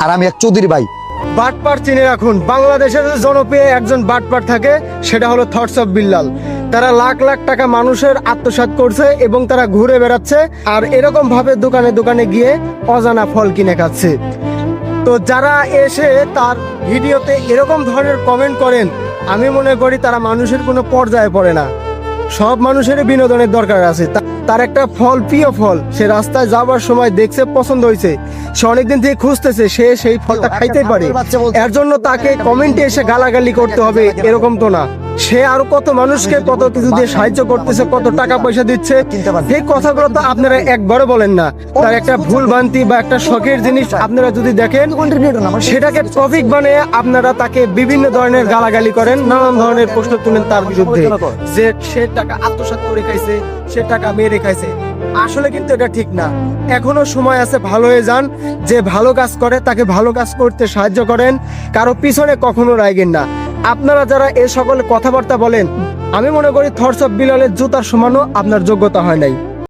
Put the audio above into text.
আর আমি এক চৌধুরী ভাই। বাটপার চিনে রাখুন, বাংলাদেশের জনপ্রিয় একজন বাটপার থাকে, সেটা হলো থটস অফ বিল্লাল। তারা লাখ লাখ টাকা মানুষের আত্মসাৎ করছে এবং তারা ঘুরে বেড়াচ্ছে আর এরকম ভাবে দোকানে দোকানে গিয়ে অজানা ফল কিনে খাচ্ছে। তো যারা এসে তার ভিডিওতে এরকম ধরনের কমেন্ট করেন, আমি মনে করি তারা মানুষের কোনো পর্যায়ে পড়ে না। সব মানুষের বিনোদনের দরকার আছে। তার একটা ফল, প্রিয় ফল, সে রাস্তায় যাবার সময় দেখছে, পছন্দ হয়েছে, সে অনেকদিন থেকে খুঁজতেছে, সে সেই ফলটা খাইতে পারে। এর জন্য তাকে কমেন্টে এসে গালাগালি করতে হবে এরকম তো না। সে আরো কত মানুষকে কত কিছু দিয়ে সাহায্য করতেছে, কত টাকা পয়সা দিচ্ছে, এই কথাগুলো তো আপনারা একবারও বলেন না। তার একটা ভুল ভ্রান্তি বা একটা শখের জিনিস আপনারা যদি দেখেন, সেটাকে টপিক বানিয়ে আপনারা তাকে বিভিন্ন ধরনের গালাগালি করেন, নানান ধরনের প্রশ্ন তুলেন তার বিরুদ্ধে, যে সে টাকা আত্মসাৎ করে খাইছে, সে টাকা মেরে খাইছে। আসলে কিন্তু এটা ঠিক না। এখনো সময় আছে, ভালো হয়ে যান। যে ভালো কাজ করে তাকে ভালো কাজ করতে সাহায্য করেন, কারো পিছনে কখনো রাইগেন না। আপনারা যারা এ সকল কথাবার্তা বলেন, আমি মনে করি থটস অফ বিল্লালের জুতার সমানও আপনার যোগ্যতা হয় নাই।